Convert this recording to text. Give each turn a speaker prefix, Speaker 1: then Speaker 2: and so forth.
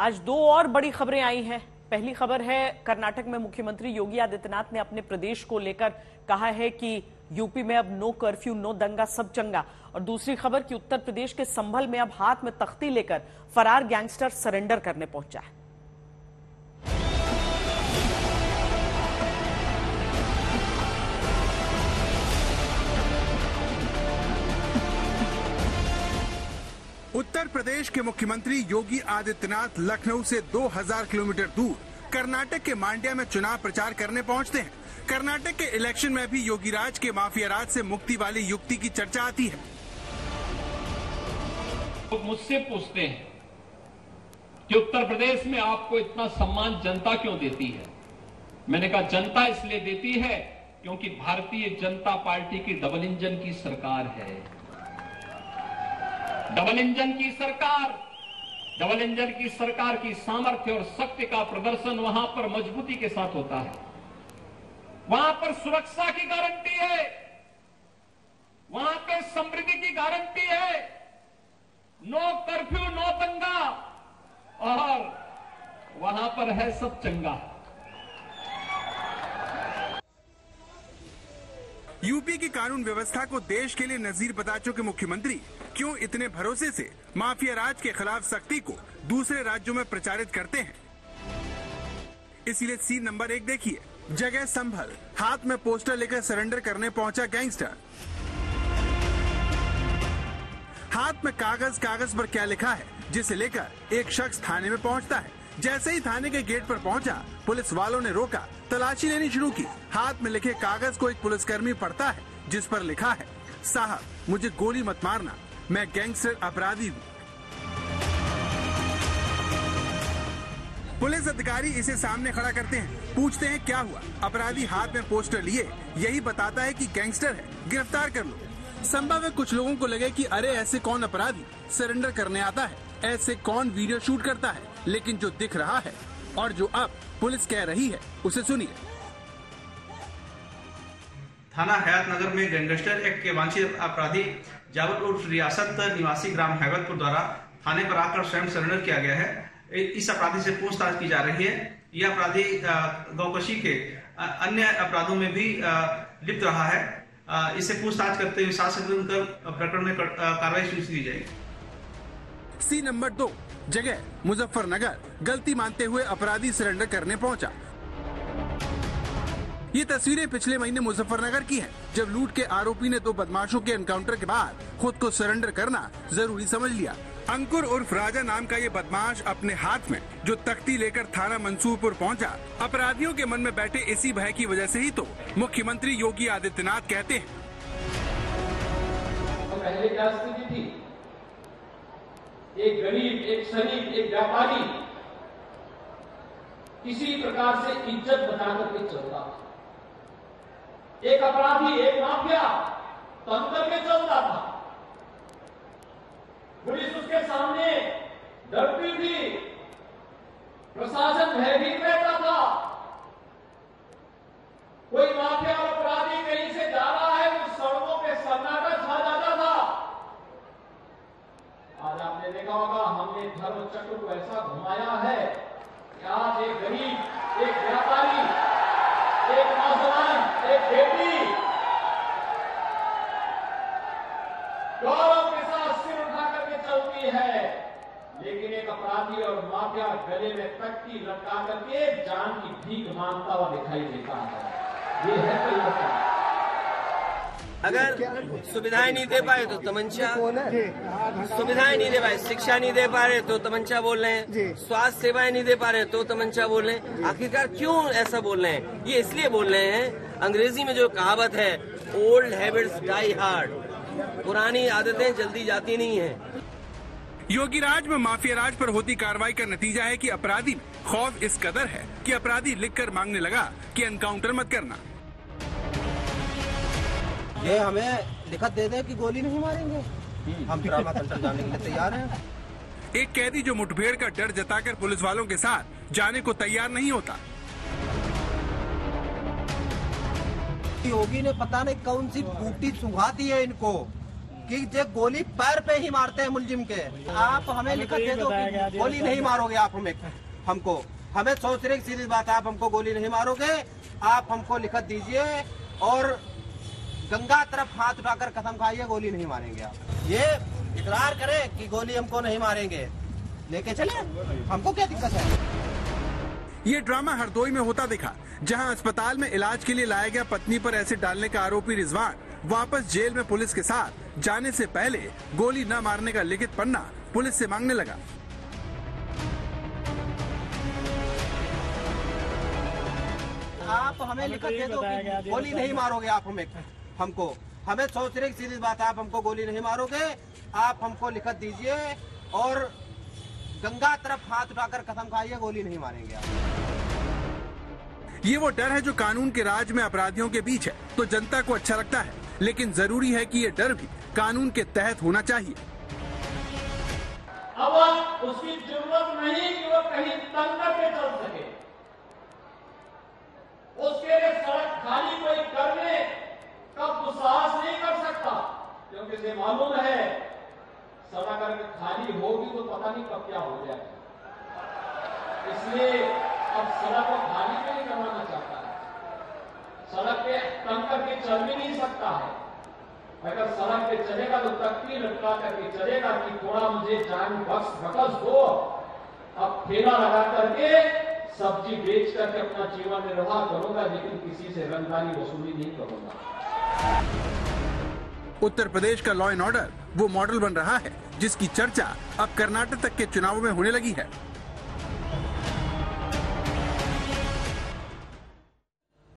Speaker 1: आज दो और बड़ी खबरें आई हैं। पहली खबर है, कर्नाटक में मुख्यमंत्री योगी आदित्यनाथ ने अपने प्रदेश को लेकर कहा है कि यूपी में अब नो कर्फ्यू, नो दंगा, सब चंगा। और दूसरी खबर कि उत्तर प्रदेश के संभल में अब हाथ में तख्ती लेकर फरार गैंगस्टर सरेंडर करने पहुंचा है।
Speaker 2: उत्तर प्रदेश के मुख्यमंत्री योगी आदित्यनाथ लखनऊ से 2000 किलोमीटर दूर कर्नाटक के मांड्या में चुनाव प्रचार करने पहुंचते हैं। कर्नाटक के इलेक्शन में भी योगी राज के माफिया राज से मुक्ति वाली युक्ति की चर्चा आती है।
Speaker 3: लोग मुझसे पूछते हैं कि उत्तर प्रदेश में आपको इतना सम्मान जनता क्यों देती है। मैंने कहा जनता इसलिए देती है क्योंकि भारतीय जनता पार्टी की डबल इंजन की सरकार है। डबल इंजन की सरकार की सामर्थ्य और शक्ति का प्रदर्शन वहां पर मजबूती के साथ होता है। वहां पर सुरक्षा की गारंटी है, वहां पर समृद्धि की गारंटी है, नो कर्फ्यू, नो दंगा, और वहां पर है सब चंगा।
Speaker 2: यूपी की कानून व्यवस्था को देश के लिए नजीर बता चुके मुख्यमंत्री क्यों इतने भरोसे से माफिया राज के खिलाफ सख्ती को दूसरे राज्यों में प्रचारित करते हैं। इसलिए सीन नंबर 1 देखिए। जगह संभल, हाथ में पोस्टर लेकर सरेंडर करने पहुंचा गैंगस्टर। हाथ में कागज पर क्या लिखा है, जिसे लेकर एक शख्स थाने में पहुंचता है। जैसे ही थाने के गेट पर पहुंचा, पुलिस वालों ने रोका, तलाशी लेनी शुरू की। हाथ में लिखे कागज को एक पुलिसकर्मी पढ़ता है, जिस पर लिखा है, साहब मुझे गोली मत मारना, मैं गैंगस्टर अपराधी हूँ। पुलिस अधिकारी इसे सामने खड़ा करते हैं, पूछते हैं क्या हुआ। अपराधी हाथ में पोस्टर लिए यही बताता है कि गैंगस्टर है, गिरफ्तार कर लो। संभव है कुछ लोगों को लगे कि अरे ऐसे कौन अपराधी सरेंडर करने आता है, ऐसे कौन वीडियो शूट करता है, लेकिन जो दिख रहा है और जो अब पुलिस कह रही है उसे सुनिए।
Speaker 4: थाना हयातनगर में गैंगस्टर एक्ट के वांछित अपराधी जावेद उर्फ रियासत निवासी ग्राम हैवतपुर द्वारा थाने पर आकर स्वयं सरेंडर किया गया है। इस अपराधी से पूछताछ की जा रही है। यह अपराधी गौकशी के अन्य अपराधों में भी लिप्त रहा है। इससे पूछताछ करते हुए शासन प्रकरण में कार्रवाई सुनिश्चित की जाएगी।
Speaker 2: सी नंबर 2 जगह मुजफ्फरनगर, गलती मानते हुए अपराधी सरेंडर करने पहुंचा। ये तस्वीरें पिछले महीने मुजफ्फरनगर की हैं, जब लूट के आरोपी ने 2 बदमाशों के एनकाउंटर के बाद खुद को सरेंडर करना जरूरी समझ लिया। अंकुर उर्फ राजा नाम का ये बदमाश अपने हाथ में जो तख्ती लेकर थाना मंसूरपुर पहुंचा, अपराधियों के मन में बैठे इसी भय की वजह से ही तो मुख्यमंत्री योगी आदित्यनाथ कहते हैं,
Speaker 5: पहले क्या स्थिति थी, एक गरीब, एक शरीफ, एक व्यापारी किसी प्रकार से इज्जत बचा करके चलता था। एक अपराधी, एक माफिया तंत्र में चलता था। पुलिस उसके सामने डरती थी, प्रशासन भयभीत रहता था। कोई माफिया और अपराधी कहीं से जा रहा है तो सड़कों पे सन्नाटा छा जाता था। आज आपने देखा होगा, हमने धर्म चक्र को ऐसा घुमाया है कि आज एक गरीब, एक व्यापारी, एक नौजवान, एक बेटी गौरव के साथ सिर उठा करके चलती है, लेकिन एक अपराधी और माफिया गले में तख्ती लटका करके जान की भीख मांगता हुआ दिखाई देता है। ये है परिवर्तन।
Speaker 6: अगर सुविधाएं नहीं दे पाए तो तमंचा, सुविधाएं नहीं दे पाए, शिक्षा नहीं दे पा रहे तो तमंचा बोल रहे हैं, स्वास्थ्य सेवाएं नहीं दे पा रहे तो तमंचा बोल रहे हैं। आखिरकार क्यों ऐसा बोल रहे हैं? ये इसलिए बोल रहे हैं, अंग्रेजी में जो कहावत है, ओल्ड हैबिट्स डाई हार्ड, पुरानी आदतें जल्दी जाती नहीं है।
Speaker 2: योगी राज में माफिया राज पर होती कार्रवाई का नतीजा है कि अपराधी में खौफ इस कदर है कि अपराधी लिखकर मांगने लगा कि एनकाउंटर मत करना।
Speaker 7: ये हमें लिखत दे दे कि गोली नहीं मारेंगे, हम ड्रामा सेंटर जाने के लिए तैयार हैं।
Speaker 2: एक कैदी जो मुठभेड़ का डर जताकर पुलिस वालों के साथ जाने को तैयार नहीं होता।
Speaker 7: योगी ने पता नहीं कौन सी बूटी सुंघा दी है इनको, कि ये गोली पैर पे ही मारते हैं मुलजिम के। आप हमें लिखत दे दो कि गोली नहीं मारोगे आप हमको। हमें सोचने की सीधी बात है, आप हमको गोली नहीं मारोगे, आप हमको लिखत दीजिए और गंगा तरफ हाथ उठाकर कसम खाइए गोली नहीं मारेंगे। आप ये इकरार करें कि गोली हमको नहीं मारेंगे, लेके चले, हमको क्या दिक्कत है।
Speaker 2: ये ड्रामा हरदोई में होता दिखा, जहां अस्पताल में इलाज के लिए लाया गया पत्नी पर एसिड डालने का आरोपी रिजवान वापस जेल में पुलिस के साथ जाने से पहले गोली न मारने का लिखित पन्ना पुलिस से मांगने लगा।
Speaker 7: आप हमें लिखत दे दो कि गोली नहीं मारोगे आप हमको। हमें सोचने की सीधी बात है, आप हमको गोली नहीं मारोगे, आप हमको लिखत दीजिए और गंगा तरफ हाथ उठाकर कसम खाइए गोली नहीं मारेंगे आप।
Speaker 2: ये वो डर है जो कानून के राज में अपराधियों के बीच है, तो जनता को अच्छा लगता है, लेकिन जरूरी है कि ये डर भी कानून के तहत होना चाहिए।
Speaker 5: अब उसकी जरूरत नहीं कि वो कहीं तंग करके चल सके, उसके लिए सड़क खाली कोई करने का दुस्साहस नहीं कर सकता, क्योंकि इसे मालूम है सड़क अगर खाली होगी तो पता नहीं कब क्या हो जाएगा। इसलिए अब सड़क को खाली भी नहीं करवाना चाहता है, सड़क पे तंग करके चल भी नहीं सकता है। अगर सड़क पे चलेगा तो तख्ती लटका करके चलेगा कि थोड़ा मुझे जान बख्श दो, अब ठेला लगा करके सब्जी बेच करके अपना जीवन निर्वाह करूंगा, लेकिन किसी से रंगदारी वसूली नहीं करूंगा।
Speaker 2: उत्तर प्रदेश का लॉ एंड ऑर्डर वो मॉडल बन रहा है जिसकी चर्चा अब कर्नाटक तक के चुनावों में होने लगी है।